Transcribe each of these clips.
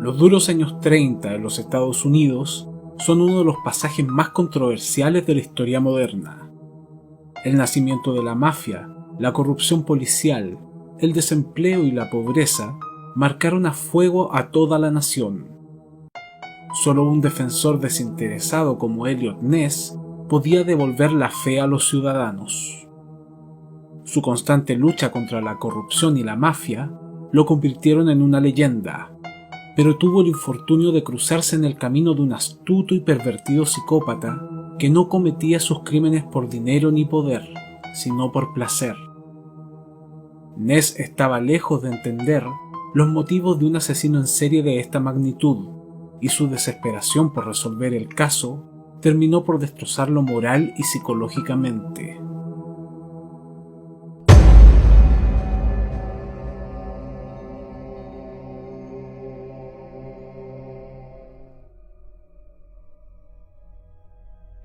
Los duros años 30 en los Estados Unidos son uno de los pasajes más controversiales de la historia moderna. El nacimiento de la mafia, la corrupción policial, el desempleo y la pobreza marcaron a fuego a toda la nación. Solo un defensor desinteresado como Eliot Ness podía devolver la fe a los ciudadanos. Su constante lucha contra la corrupción y la mafia lo convirtieron en una leyenda, pero tuvo el infortunio de cruzarse en el camino de un astuto y pervertido psicópata que no cometía sus crímenes por dinero ni poder, sino por placer. Ness estaba lejos de entender los motivos de un asesino en serie de esta magnitud, y su desesperación por resolver el caso terminó por destrozarlo moral y psicológicamente.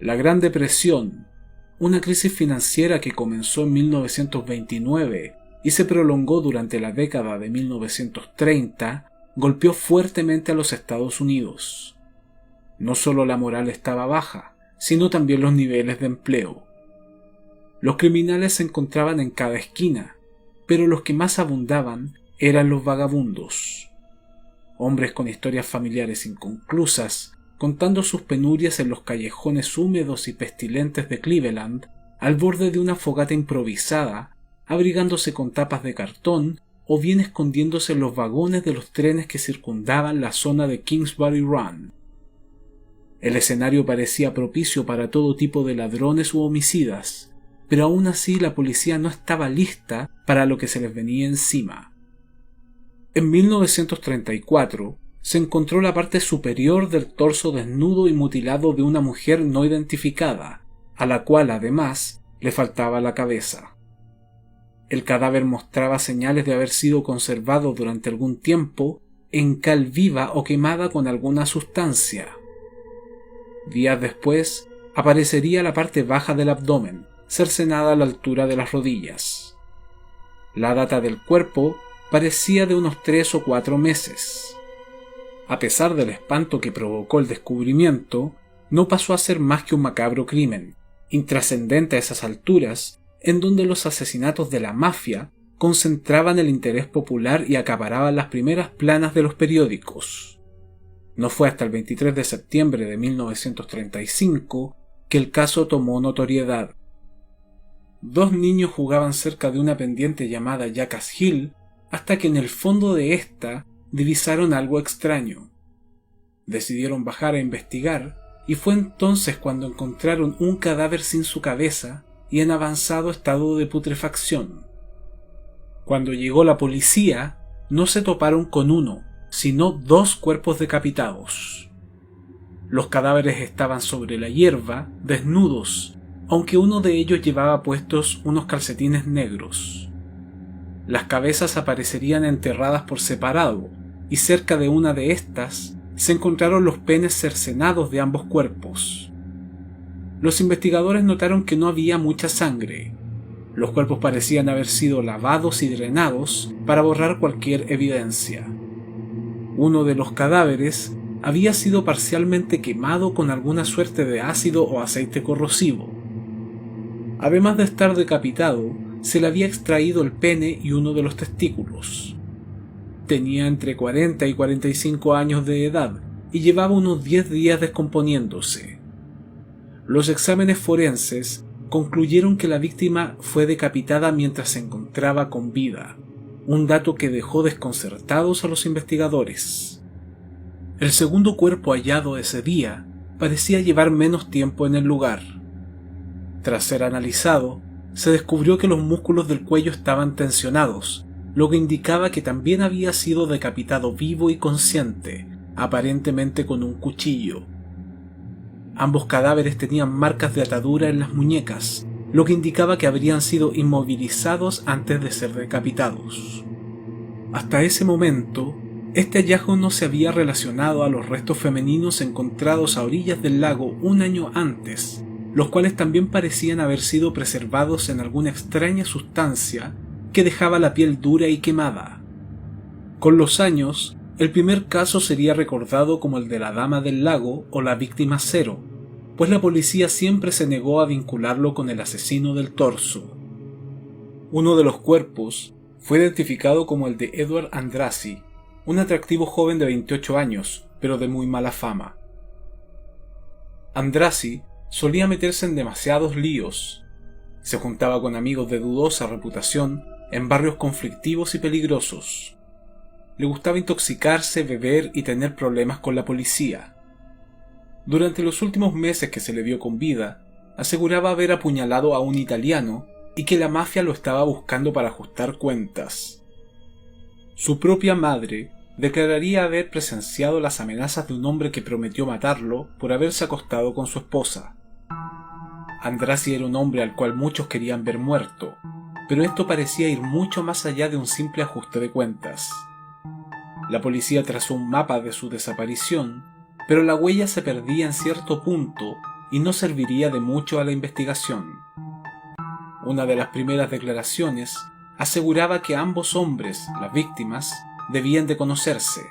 La Gran Depresión, una crisis financiera que comenzó en 1929 y se prolongó durante la década de 1930, golpeó fuertemente a los Estados Unidos. No solo la moral estaba baja, sino también los niveles de empleo. Los criminales se encontraban en cada esquina, pero los que más abundaban eran los vagabundos. Hombres con historias familiares inconclusas, contando sus penurias en los callejones húmedos y pestilentes de Cleveland, al borde de una fogata improvisada, abrigándose con tapas de cartón o bien escondiéndose en los vagones de los trenes que circundaban la zona de Kingsbury Run. El escenario parecía propicio para todo tipo de ladrones u homicidas, pero aún así la policía no estaba lista para lo que se les venía encima. En 1934, se encontró la parte superior del torso desnudo y mutilado de una mujer no identificada, a la cual además le faltaba la cabeza. El cadáver mostraba señales de haber sido conservado durante algún tiempo en cal viva o quemada con alguna sustancia. Días después, aparecería la parte baja del abdomen, cercenada a la altura de las rodillas. La data del cuerpo parecía de unos 3 o 4 meses. A pesar del espanto que provocó el descubrimiento, no pasó a ser más que un macabro crimen, intrascendente a esas alturas, en donde los asesinatos de la mafia concentraban el interés popular y acaparaban las primeras planas de los periódicos. No fue hasta el 23 de septiembre de 1935 que el caso tomó notoriedad. 2 niños jugaban cerca de una pendiente llamada Jackass Hill hasta que en el fondo de esta divisaron algo extraño. Decidieron bajar a investigar y fue entonces cuando encontraron un cadáver sin su cabeza y en avanzado estado de putrefacción. Cuando llegó la policía, no se toparon con uno, sino 2 cuerpos decapitados. Los cadáveres estaban sobre la hierba, desnudos, aunque uno de ellos llevaba puestos unos calcetines negros. Las cabezas aparecerían enterradas por separado, y cerca de una de estas se encontraron los penes cercenados de ambos cuerpos. Los investigadores notaron que no había mucha sangre. Los cuerpos parecían haber sido lavados y drenados para borrar cualquier evidencia. Uno de los cadáveres había sido parcialmente quemado con alguna suerte de ácido o aceite corrosivo. Además de estar decapitado, se le había extraído el pene y uno de los testículos. Tenía entre 40 y 45 años de edad y llevaba unos 10 días descomponiéndose. Los exámenes forenses concluyeron que la víctima fue decapitada mientras se encontraba con vida, un dato que dejó desconcertados a los investigadores. El segundo cuerpo hallado ese día parecía llevar menos tiempo en el lugar. Tras ser analizado, se descubrió que los músculos del cuello estaban tensionados, lo que indicaba que también había sido decapitado vivo y consciente, aparentemente con un cuchillo. Ambos cadáveres tenían marcas de atadura en las muñecas, lo que indicaba que habrían sido inmovilizados antes de ser decapitados. Hasta ese momento, este hallazgo no se había relacionado a los restos femeninos encontrados a orillas del lago un año antes, los cuales también parecían haber sido preservados en alguna extraña sustancia que dejaba la piel dura y quemada. Con los años, El primer caso sería recordado como el de la Dama del Lago o la Víctima Cero, pues la policía siempre se negó a vincularlo con el asesino del torso. Uno de los cuerpos fue identificado como el de Edward Andrassy, un atractivo joven de 28 años, pero de muy mala fama. Andrassy solía meterse en demasiados líos. Se juntaba con amigos de dudosa reputación en barrios conflictivos y peligrosos. Le gustaba intoxicarse, beber y tener problemas con la policía. Durante los últimos meses que se le vio con vida, aseguraba haber apuñalado a un italiano y que la mafia lo estaba buscando para ajustar cuentas. Su propia madre declararía haber presenciado las amenazas de un hombre que prometió matarlo por haberse acostado con su esposa. Andrassy era un hombre al cual muchos querían ver muerto, pero esto parecía ir mucho más allá de un simple ajuste de cuentas. La policía trazó un mapa de su desaparición, pero la huella se perdía en cierto punto y no serviría de mucho a la investigación. Una de las primeras declaraciones aseguraba que ambos hombres, las víctimas, debían de conocerse.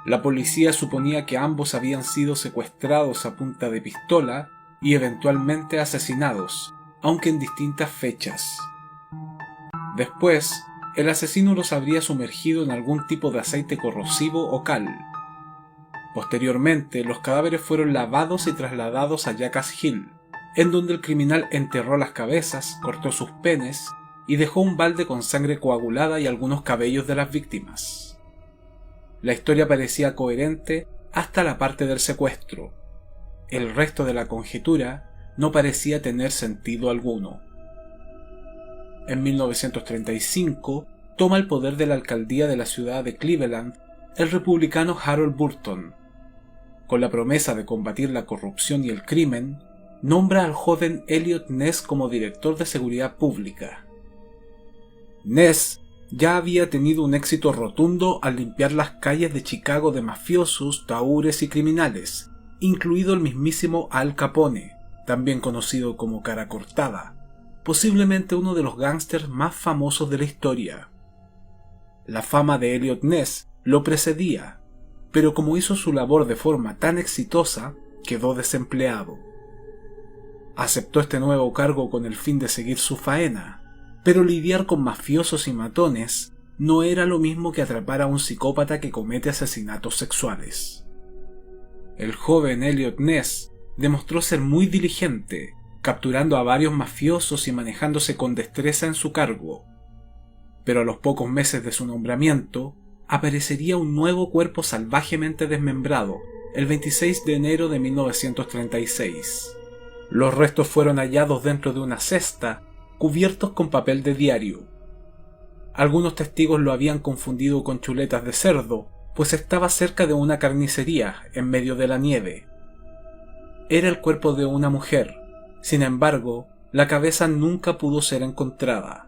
La policía suponía que ambos habían sido secuestrados a punta de pistola y eventualmente asesinados, aunque en distintas fechas. Después, el asesino los habría sumergido en algún tipo de aceite corrosivo o cal. Posteriormente, los cadáveres fueron lavados y trasladados a Jackass Hill, en donde el criminal enterró las cabezas, cortó sus penes y dejó un balde con sangre coagulada y algunos cabellos de las víctimas. La historia parecía coherente hasta la parte del secuestro. El resto de la conjetura no parecía tener sentido alguno. En 1935 toma el poder de la alcaldía de la ciudad de Cleveland el republicano Harold Burton. Con la promesa de combatir la corrupción y el crimen, nombra al joven Eliot Ness como director de seguridad pública. Ness ya había tenido un éxito rotundo al limpiar las calles de Chicago de mafiosos, tahúres y criminales, incluido el mismísimo Al Capone, también conocido como Cara Cortada, posiblemente uno de los gángsters más famosos de la historia. La fama de Eliot Ness lo precedía, pero como hizo su labor de forma tan exitosa, quedó desempleado. Aceptó este nuevo cargo con el fin de seguir su faena, pero lidiar con mafiosos y matones no era lo mismo que atrapar a un psicópata que comete asesinatos sexuales. El joven Eliot Ness demostró ser muy diligente, capturando a varios mafiosos y manejándose con destreza en su cargo. Pero a los pocos meses de su nombramiento, aparecería un nuevo cuerpo salvajemente desmembrado, el 26 de enero de 1936. Los restos fueron hallados dentro de una cesta, cubiertos con papel de diario. Algunos testigos lo habían confundido con chuletas de cerdo, pues estaba cerca de una carnicería, en medio de la nieve. Era el cuerpo de una mujer, sin embargo, la cabeza nunca pudo ser encontrada.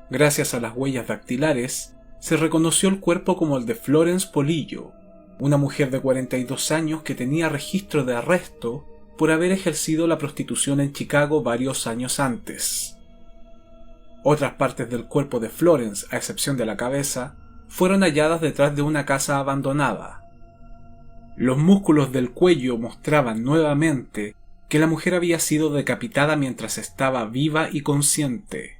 Gracias a las huellas dactilares, se reconoció el cuerpo como el de Florence Polillo, una mujer de 42 años que tenía registro de arresto por haber ejercido la prostitución en Chicago varios años antes. Otras partes del cuerpo de Florence, a excepción de la cabeza, fueron halladas detrás de una casa abandonada. Los músculos del cuello mostraban nuevamente que la mujer había sido decapitada mientras estaba viva y consciente.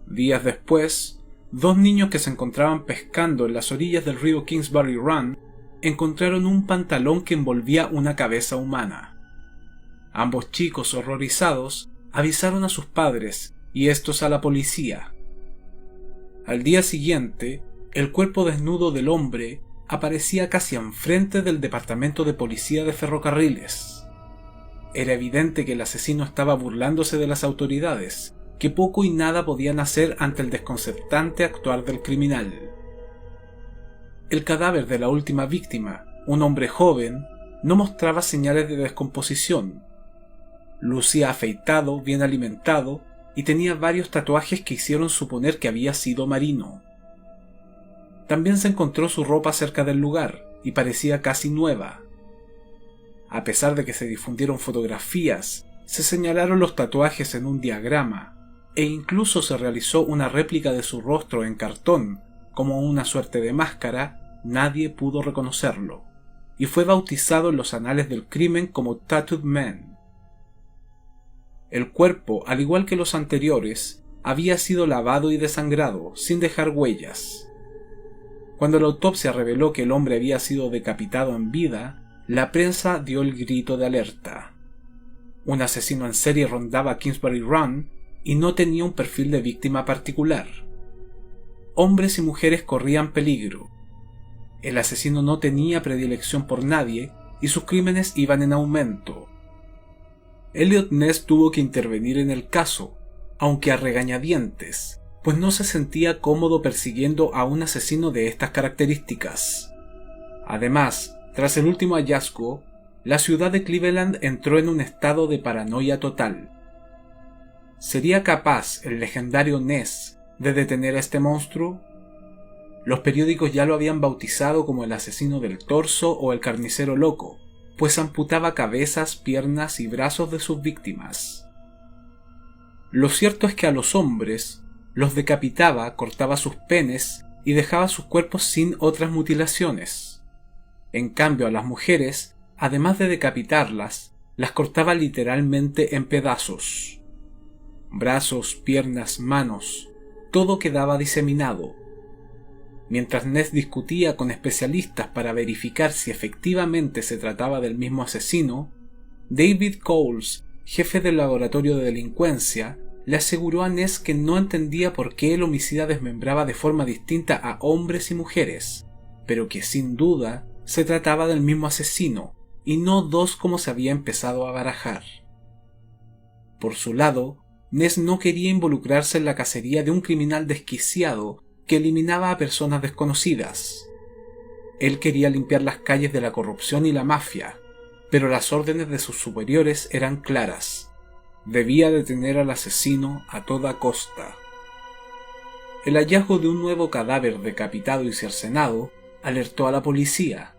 Días después, dos niños que se encontraban pescando en las orillas del río Kingsbury Run encontraron un pantalón que envolvía una cabeza humana. Ambos chicos, horrorizados, avisaron a sus padres y estos a la policía. Al día siguiente, el cuerpo desnudo del hombre aparecía casi enfrente del departamento de policía de ferrocarriles. Era evidente que el asesino estaba burlándose de las autoridades, que poco y nada podían hacer ante el desconcertante actuar del criminal. El cadáver de la última víctima, un hombre joven, no mostraba señales de descomposición. Lucía afeitado, bien alimentado, y tenía varios tatuajes que hicieron suponer que había sido marino. También se encontró su ropa cerca del lugar, y parecía casi nueva. A pesar de que se difundieron fotografías, se señalaron los tatuajes en un diagrama, e incluso se realizó una réplica de su rostro en cartón, como una suerte de máscara, nadie pudo reconocerlo, y fue bautizado en los anales del crimen como Tattooed Man. El cuerpo, al igual que los anteriores, había sido lavado y desangrado, sin dejar huellas. Cuando la autopsia reveló que el hombre había sido decapitado en vida, la prensa dio el grito de alerta. Un asesino en serie rondaba Kingsbury Run y no tenía un perfil de víctima particular. Hombres y mujeres corrían peligro. El asesino no tenía predilección por nadie y sus crímenes iban en aumento. Eliot Ness tuvo que intervenir en el caso, aunque a regañadientes, pues no se sentía cómodo persiguiendo a un asesino de estas características. Además, tras el último hallazgo, la ciudad de Cleveland entró en un estado de paranoia total. ¿Sería capaz el legendario Ness de detener a este monstruo? Los periódicos ya lo habían bautizado como el asesino del torso o el carnicero loco, pues amputaba cabezas, piernas y brazos de sus víctimas. Lo cierto es que a los hombres los decapitaba, cortaba sus penes y dejaba sus cuerpos sin otras mutilaciones. En cambio, a las mujeres, además de decapitarlas, las cortaba literalmente en pedazos. Brazos, piernas, manos, todo quedaba diseminado. Mientras Ness discutía con especialistas para verificar si efectivamente se trataba del mismo asesino, David Coles, jefe del laboratorio de delincuencia, le aseguró a Ness que no entendía por qué el homicida desmembraba de forma distinta a hombres y mujeres, pero que sin duda se trataba del mismo asesino, y no dos como se había empezado a barajar. Por su lado, Ness no quería involucrarse en la cacería de un criminal desquiciado que eliminaba a personas desconocidas. Él quería limpiar las calles de la corrupción y la mafia, pero las órdenes de sus superiores eran claras. Debía detener al asesino a toda costa. El hallazgo de un nuevo cadáver decapitado y cercenado alertó a la policía.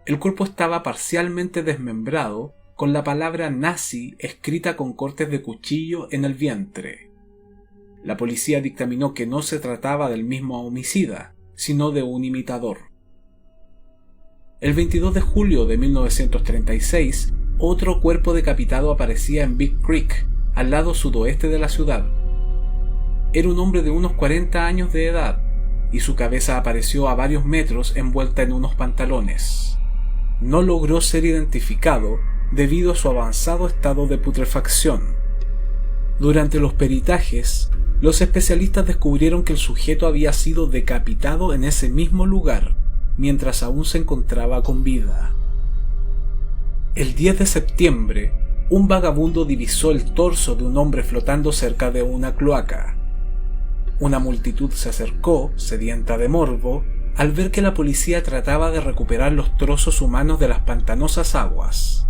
El cuerpo estaba parcialmente desmembrado, con la palabra nazi escrita con cortes de cuchillo en el vientre. La policía dictaminó que no se trataba del mismo homicida, sino de un imitador. El 22 de julio de 1936, otro cuerpo decapitado aparecía en Big Creek, al lado sudoeste de la ciudad. Era un hombre de unos 40 años de edad, y su cabeza apareció a varios metros envuelta en unos pantalones. No logró ser identificado debido a su avanzado estado de putrefacción. Durante los peritajes, los especialistas descubrieron que el sujeto había sido decapitado en ese mismo lugar, mientras aún se encontraba con vida. El 10 de septiembre, un vagabundo divisó el torso de un hombre flotando cerca de una cloaca. Una multitud se acercó, sedienta de morbo, al ver que la policía trataba de recuperar los trozos humanos de las pantanosas aguas.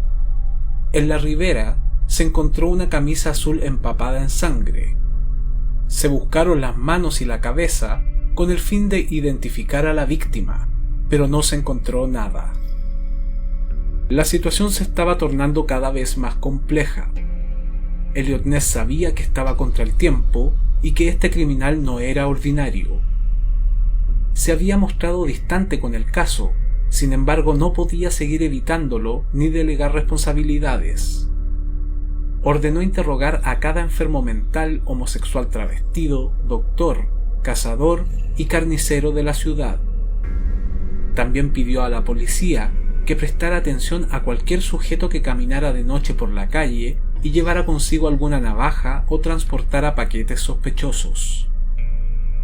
En la ribera se encontró una camisa azul empapada en sangre. Se buscaron las manos y la cabeza con el fin de identificar a la víctima, pero no se encontró nada. La situación se estaba tornando cada vez más compleja. Eliot Ness sabía que estaba contra el tiempo y que este criminal no era ordinario. Se había mostrado distante con el caso, sin embargo no podía seguir evitándolo ni delegar responsabilidades. Ordenó interrogar a cada enfermo mental, homosexual travestido, doctor, cazador y carnicero de la ciudad. También pidió a la policía que prestara atención a cualquier sujeto que caminara de noche por la calle y llevara consigo alguna navaja o transportara paquetes sospechosos.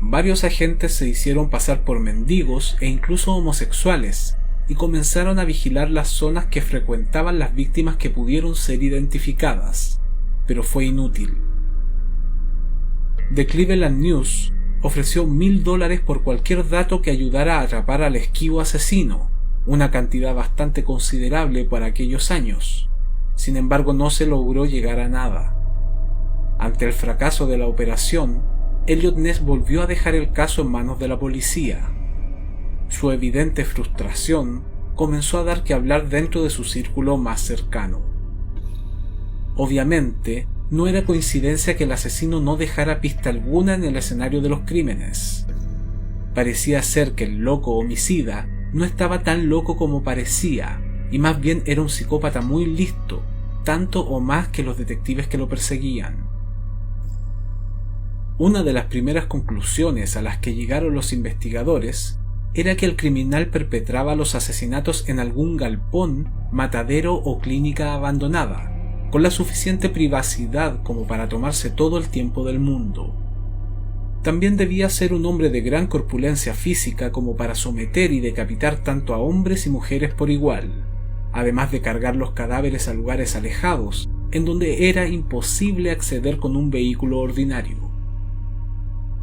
Varios agentes se hicieron pasar por mendigos e incluso homosexuales y comenzaron a vigilar las zonas que frecuentaban las víctimas que pudieron ser identificadas, pero fue inútil. The Cleveland News ofreció $1,000 por cualquier dato que ayudara a atrapar al esquivo asesino, una cantidad bastante considerable para aquellos años. Sin embargo, no se logró llegar a nada. Ante el fracaso de la operación, Eliot Ness volvió a dejar el caso en manos de la policía. Su evidente frustración comenzó a dar que hablar dentro de su círculo más cercano. Obviamente, no era coincidencia que el asesino no dejara pista alguna en el escenario de los crímenes. Parecía ser que el loco homicida no estaba tan loco como parecía, y más bien era un psicópata muy listo, tanto o más que los detectives que lo perseguían. Una de las primeras conclusiones a las que llegaron los investigadores era que el criminal perpetraba los asesinatos en algún galpón, matadero o clínica abandonada, con la suficiente privacidad como para tomarse todo el tiempo del mundo. También debía ser un hombre de gran corpulencia física como para someter y decapitar tanto a hombres y mujeres por igual, además de cargar los cadáveres a lugares alejados, en donde era imposible acceder con un vehículo ordinario.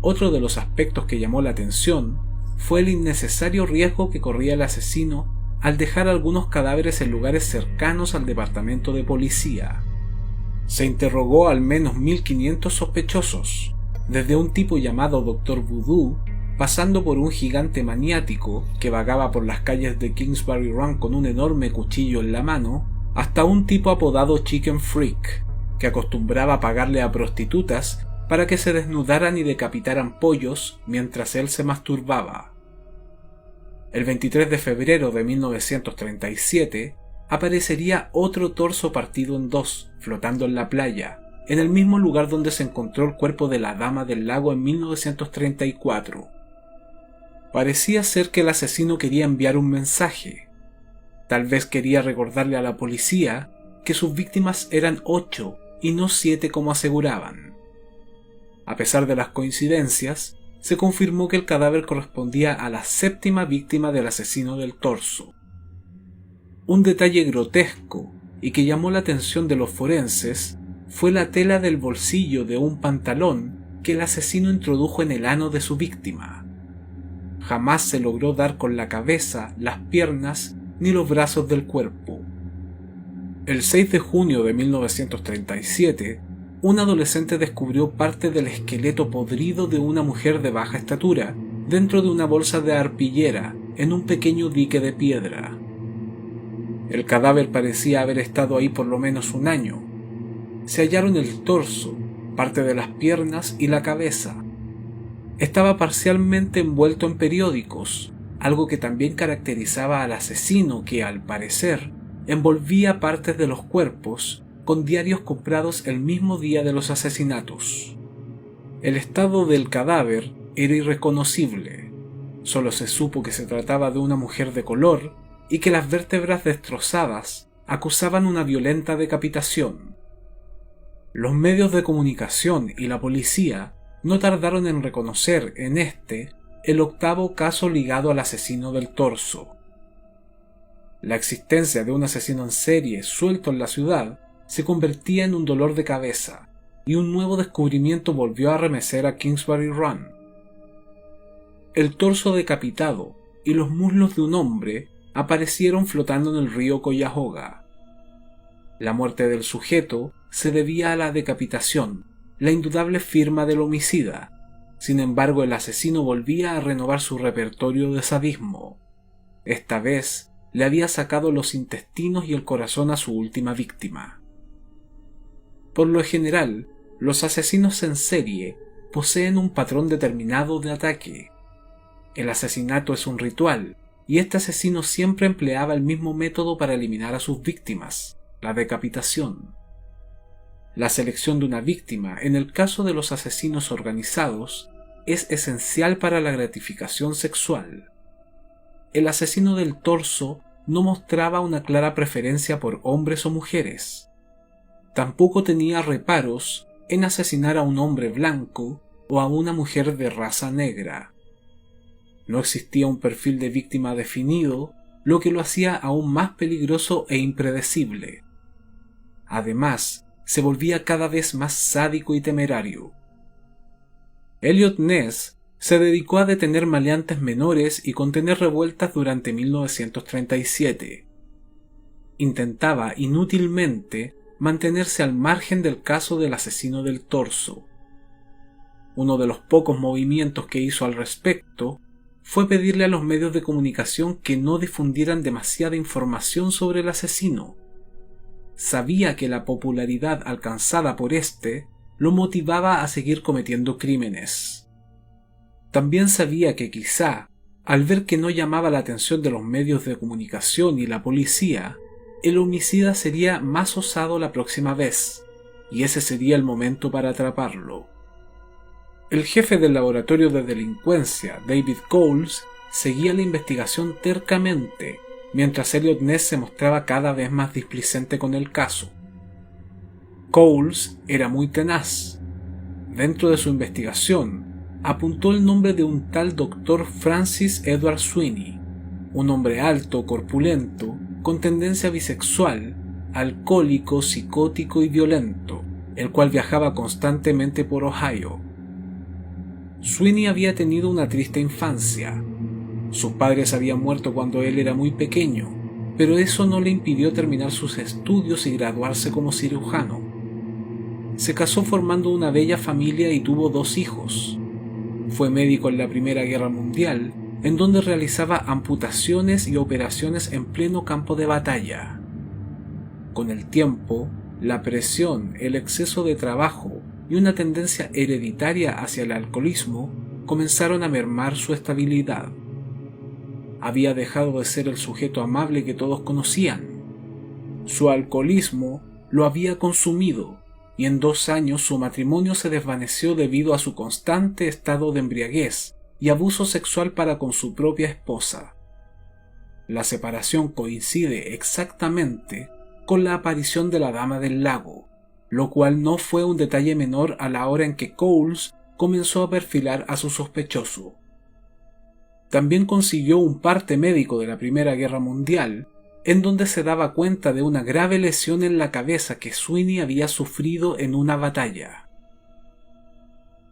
Otro de los aspectos que llamó la atención fue el innecesario riesgo que corría el asesino al dejar algunos cadáveres en lugares cercanos al departamento de policía. Se interrogó al menos 1500 sospechosos, desde un tipo llamado Dr. Voodoo, pasando por un gigante maniático que vagaba por las calles de Kingsbury Run con un enorme cuchillo en la mano, hasta un tipo apodado Chicken Freak, que acostumbraba a pagarle a prostitutas para que se desnudaran y decapitaran pollos mientras él se masturbaba. El 23 de febrero de 1937 aparecería otro torso partido en dos, flotando en la playa, en el mismo lugar donde se encontró el cuerpo de la Dama del Lago en 1934. Parecía ser que el asesino quería enviar un mensaje. Tal vez quería recordarle a la policía que sus víctimas eran 8 y no 7 como aseguraban. A pesar de las coincidencias, se confirmó que el cadáver correspondía a la 7ª víctima del asesino del torso. Un detalle grotesco y que llamó la atención de los forenses fue la tela del bolsillo de un pantalón que el asesino introdujo en el ano de su víctima. Jamás se logró dar con la cabeza, las piernas ni los brazos del cuerpo. El 6 de junio de 1937, un adolescente descubrió parte del esqueleto podrido de una mujer de baja estatura dentro de una bolsa de arpillera en un pequeño dique de piedra. El cadáver parecía haber estado ahí por lo menos un año. Se hallaron el torso, parte de las piernas y la cabeza. Estaba parcialmente envuelto en periódicos, algo que también caracterizaba al asesino que, al parecer, envolvía partes de los cuerpos con diarios comprados el mismo día de los asesinatos. El estado del cadáver era irreconocible. Solo se supo que se trataba de una mujer de color y que las vértebras destrozadas acusaban una violenta decapitación. Los medios de comunicación y la policía no tardaron en reconocer en este el 8º caso ligado al asesino del torso. La existencia de un asesino en serie suelto en la ciudad se convertía en un dolor de cabeza, y un nuevo descubrimiento volvió a arremecer a Kingsbury Run. El torso decapitado y los muslos de un hombre aparecieron flotando en el río Cuyahoga. La muerte del sujeto se debía a la decapitación, la indudable firma del homicida. Sin embargo, el asesino volvía a renovar su repertorio de sadismo. Esta vez le había sacado los intestinos y el corazón a su última víctima. Por lo general, los asesinos en serie poseen un patrón determinado de ataque. El asesinato es un ritual, y este asesino siempre empleaba el mismo método para eliminar a sus víctimas, la decapitación. La selección de una víctima, en el caso de los asesinos organizados, es esencial para la gratificación sexual. El asesino del torso no mostraba una clara preferencia por hombres o mujeres. Tampoco tenía reparos en asesinar a un hombre blanco o a una mujer de raza negra. No existía un perfil de víctima definido, lo que lo hacía aún más peligroso e impredecible. Además, se volvía cada vez más sádico y temerario. Eliot Ness se dedicó a detener maleantes menores y contener revueltas durante 1937. Intentaba inútilmente mantenerse al margen del caso del asesino del torso. Uno de los pocos movimientos que hizo al respecto fue pedirle a los medios de comunicación que no difundieran demasiada información sobre el asesino. Sabía que la popularidad alcanzada por este lo motivaba a seguir cometiendo crímenes. También sabía que quizá, al ver que no llamaba la atención de los medios de comunicación y la policía, el homicida sería más osado la próxima vez, y ese sería el momento para atraparlo. El jefe del laboratorio de delincuencia, David Coles, seguía la investigación tercamente, mientras Eliot Ness se mostraba cada vez más displicente con el caso. Coles era muy tenaz. Dentro de su investigación, apuntó el nombre de un tal Dr. Francis Edward Sweeney, un hombre alto, corpulento, con tendencia bisexual, alcohólico, psicótico y violento, el cual viajaba constantemente por Ohio. Sweeney había tenido una triste infancia. Sus padres habían muerto cuando él era muy pequeño, pero eso no le impidió terminar sus estudios y graduarse como cirujano. Se casó formando una bella familia y tuvo 2 hijos. Fue médico en la Primera Guerra Mundial, en donde realizaba amputaciones y operaciones en pleno campo de batalla. Con el tiempo, la presión, el exceso de trabajo y una tendencia hereditaria hacia el alcoholismo comenzaron a mermar su estabilidad. Había dejado de ser el sujeto amable que todos conocían. Su alcoholismo lo había consumido, y en 2 años su matrimonio se desvaneció debido a su constante estado de embriaguez y abuso sexual para con su propia esposa. La separación coincide exactamente con la aparición de la Dama del Lago, lo cual no fue un detalle menor a la hora en que Coles comenzó a perfilar a su sospechoso. También consiguió un parte médico de la Primera Guerra Mundial, en donde se daba cuenta de una grave lesión en la cabeza que Sweeney había sufrido en una batalla.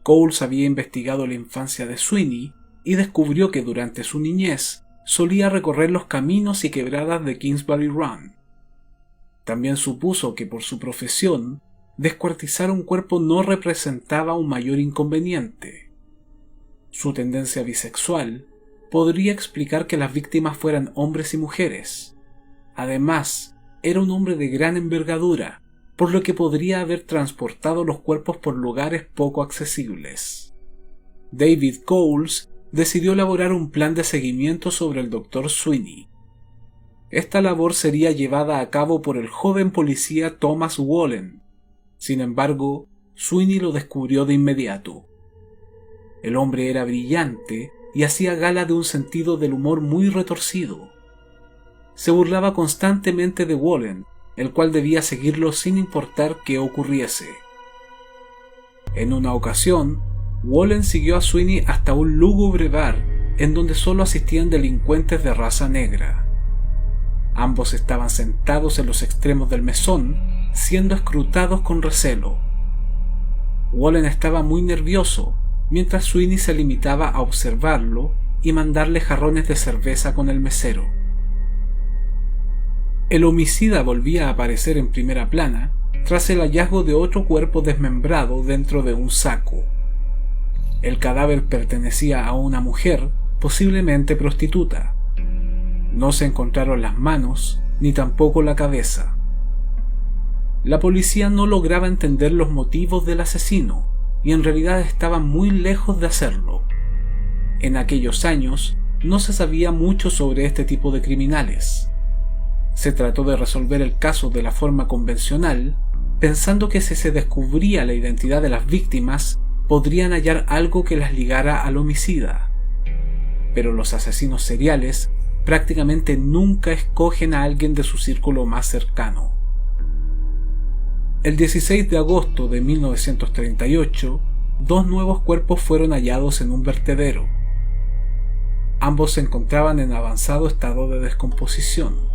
Coles había investigado la infancia de Sweeney y descubrió que durante su niñez solía recorrer los caminos y quebradas de Kingsbury Run. También supuso que por su profesión, descuartizar un cuerpo no representaba un mayor inconveniente. Su tendencia bisexual podría explicar que las víctimas fueran hombres y mujeres. Además, era un hombre de gran envergadura, por lo que podría haber transportado los cuerpos por lugares poco accesibles. David Coles decidió elaborar un plan de seguimiento sobre el Dr. Sweeney. Esta labor sería llevada a cabo por el joven policía Thomas Wallen. Sin embargo, Sweeney lo descubrió de inmediato. El hombre era brillante y hacía gala de un sentido del humor muy retorcido. Se burlaba constantemente de Wallen, el cual debía seguirlo sin importar qué ocurriese. En una ocasión, Wallen siguió a Sweeney hasta un lúgubre bar, en donde solo asistían delincuentes de raza negra. Ambos estaban sentados en los extremos del mesón, siendo escrutados con recelo. Wallen estaba muy nervioso, mientras Sweeney se limitaba a observarlo y mandarle jarrones de cerveza con el mesero. El homicida volvía a aparecer en primera plana tras el hallazgo de otro cuerpo desmembrado dentro de un saco. El cadáver pertenecía a una mujer, posiblemente prostituta. No se encontraron las manos, ni tampoco la cabeza. La policía no lograba entender los motivos del asesino, y en realidad estaba muy lejos de hacerlo. En aquellos años no se sabía mucho sobre este tipo de criminales. Se trató de resolver el caso de la forma convencional, pensando que si se descubría la identidad de las víctimas, podrían hallar algo que las ligara al homicida. Pero los asesinos seriales prácticamente nunca escogen a alguien de su círculo más cercano. El 16 de agosto de 1938, 2 nuevos cuerpos fueron hallados en un vertedero. Ambos se encontraban en avanzado estado de descomposición.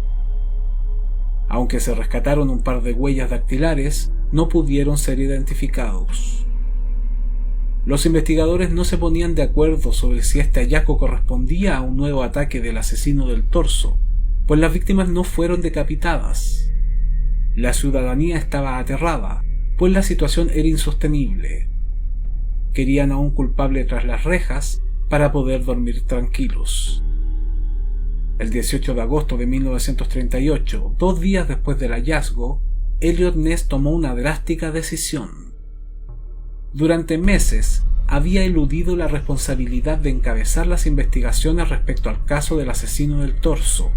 Aunque se rescataron un par de huellas dactilares, no pudieron ser identificados. Los investigadores no se ponían de acuerdo sobre si este hallazgo correspondía a un nuevo ataque del asesino del torso, pues las víctimas no fueron decapitadas. La ciudadanía estaba aterrada, pues la situación era insostenible. Querían a un culpable tras las rejas para poder dormir tranquilos. El 18 de agosto de 1938, 2 días después del hallazgo, Eliot Ness tomó una drástica decisión. Durante meses, había eludido la responsabilidad de encabezar las investigaciones respecto al caso del asesino del torso.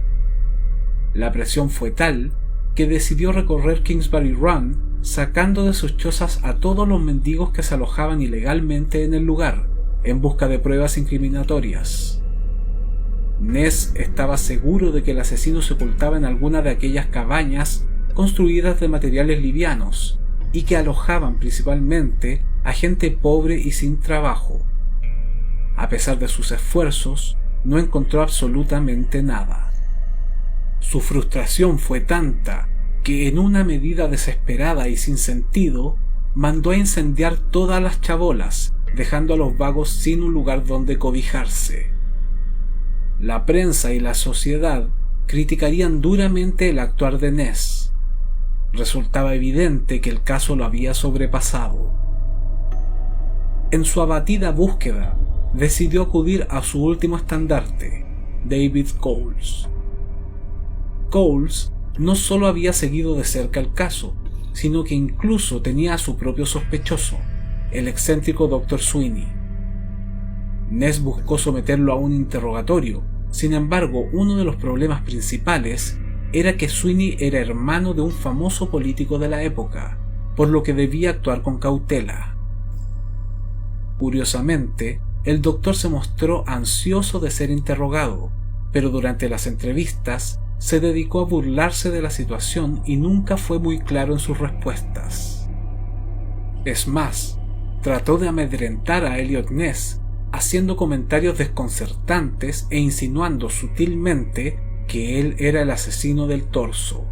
La presión fue tal que decidió recorrer Kingsbury Run, sacando de sus chozas a todos los mendigos que se alojaban ilegalmente en el lugar, en busca de pruebas incriminatorias. Ness estaba seguro de que el asesino se ocultaba en alguna de aquellas cabañas construidas de materiales livianos y que alojaban principalmente a gente pobre y sin trabajo. A pesar de sus esfuerzos, no encontró absolutamente nada. Su frustración fue tanta que, en una medida desesperada y sin sentido, mandó a incendiar todas las chabolas, dejando a los vagos sin un lugar donde cobijarse. La prensa y la sociedad criticarían duramente el actuar de Ness. Resultaba evidente que el caso lo había sobrepasado. En su abatida búsqueda, decidió acudir a su último estandarte, David Coles. Coles no solo había seguido de cerca el caso, sino que incluso tenía a su propio sospechoso, el excéntrico Dr. Sweeney. Ness buscó someterlo a un interrogatorio. Sin embargo, uno de los problemas principales era que Sweeney era hermano de un famoso político de la época, por lo que debía actuar con cautela. Curiosamente, el doctor se mostró ansioso de ser interrogado, pero durante las entrevistas se dedicó a burlarse de la situación y nunca fue muy claro en sus respuestas. Es más, trató de amedrentar a Eliot Ness, haciendo comentarios desconcertantes e insinuando sutilmente que él era el asesino del torso.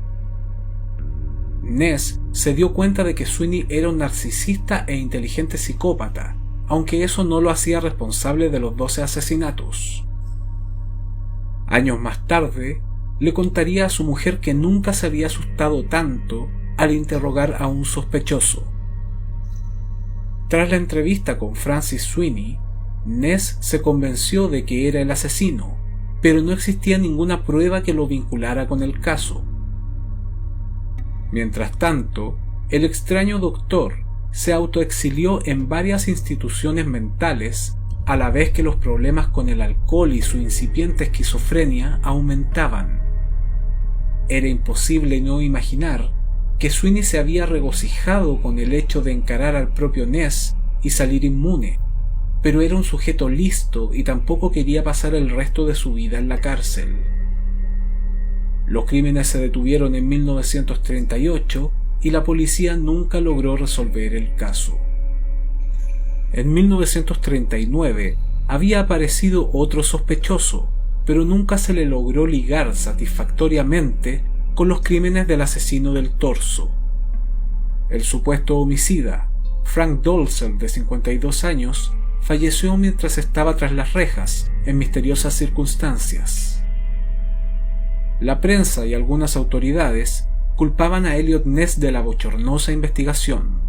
Ness se dio cuenta de que Sweeney era un narcisista e inteligente psicópata, aunque eso no lo hacía responsable de los 12 asesinatos. Años más tarde, le contaría a su mujer que nunca se había asustado tanto al interrogar a un sospechoso. Tras la entrevista con Francis Sweeney, Ness se convenció de que era el asesino, pero no existía ninguna prueba que lo vinculara con el caso. Mientras tanto, el extraño doctor se autoexilió en varias instituciones mentales, a la vez que los problemas con el alcohol y su incipiente esquizofrenia aumentaban. Era imposible no imaginar que Sweeney se había regocijado con el hecho de encarar al propio Ness y salir inmune, pero era un sujeto listo y tampoco quería pasar el resto de su vida en la cárcel. Los crímenes se detuvieron en 1938 y la policía nunca logró resolver el caso. En 1939 había aparecido otro sospechoso, pero nunca se le logró ligar satisfactoriamente con los crímenes del asesino del torso. El supuesto homicida, Frank Dolcel, de 52 años, falleció mientras estaba tras las rejas, en misteriosas circunstancias. La prensa y algunas autoridades culpaban a Eliot Ness de la bochornosa investigación.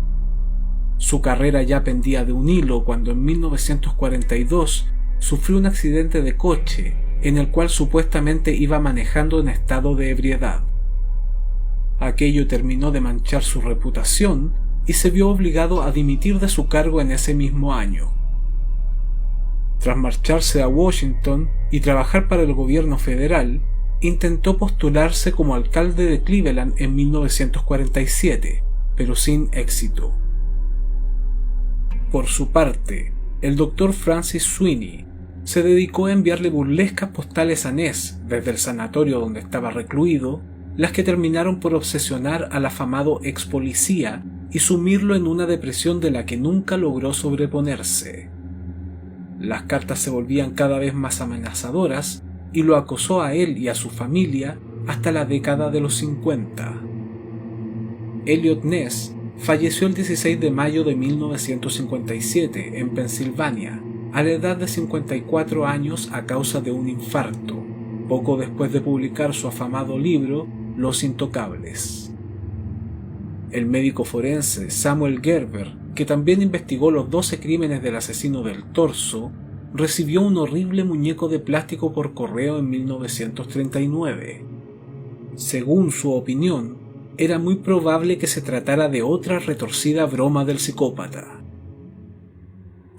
Su carrera ya pendía de un hilo cuando en 1942 sufrió un accidente de coche en el cual supuestamente iba manejando en estado de ebriedad. Aquello terminó de manchar su reputación y se vio obligado a dimitir de su cargo en ese mismo año. Tras marcharse a Washington y trabajar para el gobierno federal, intentó postularse como alcalde de Cleveland en 1947, pero sin éxito. Por su parte, el Dr. Francis Sweeney se dedicó a enviarle burlescas postales a Ness desde el sanatorio donde estaba recluido, las que terminaron por obsesionar al afamado ex policía y sumirlo en una depresión de la que nunca logró sobreponerse. Las cartas se volvían cada vez más amenazadoras y lo acosó a él y a su familia hasta la década de los 50. Eliot Ness falleció el 16 de mayo de 1957 en Pensilvania, a la edad de 54 años a causa de un infarto, poco después de publicar su afamado libro Los Intocables. El médico forense Samuel Gerber, que también investigó los 12 crímenes del asesino del torso, recibió un horrible muñeco de plástico por correo en 1939. Según su opinión, era muy probable que se tratara de otra retorcida broma del psicópata.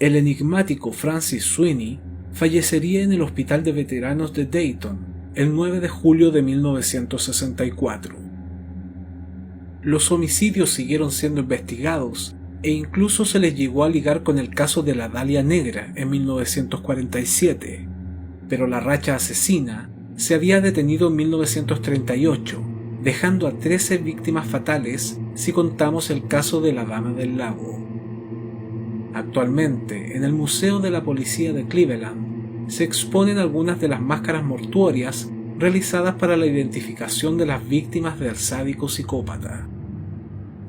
El enigmático Francis Sweeney fallecería en el Hospital de Veteranos de Dayton el 9 de julio de 1964. Los homicidios siguieron siendo investigados e incluso se les llegó a ligar con el caso de la Dalia Negra en 1947, pero la racha asesina se había detenido en 1938, dejando a 13 víctimas fatales si contamos el caso de la Dama del Lago. Actualmente, en el Museo de la Policía de Cleveland, se exponen algunas de las máscaras mortuorias realizadas para la identificación de las víctimas del sádico psicópata.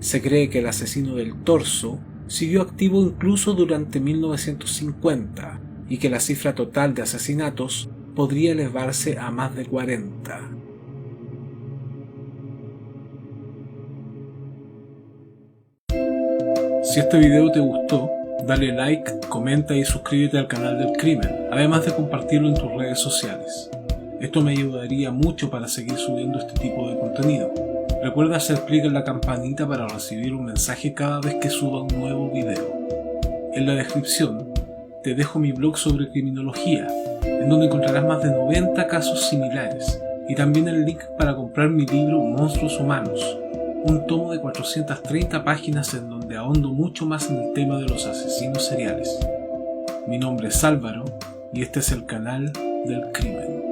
Se cree que el asesino del torso siguió activo incluso durante 1950 y que la cifra total de asesinatos podría elevarse a más de 40. Si este video te gustó, dale like, comenta y suscríbete al canal del Crimen, además de compartirlo en tus redes sociales. Esto me ayudaría mucho para seguir subiendo este tipo de contenido. Recuerda hacer clic en la campanita para recibir un mensaje cada vez que suba un nuevo video. En la descripción te dejo mi blog sobre criminología, en donde encontrarás más de 90 casos similares, y también el link para comprar mi libro Monstruos Humanos, un tomo de 430 páginas en donde ahondo mucho más en el tema de los asesinos seriales. Mi nombre es Álvaro y este es el canal del Crimen.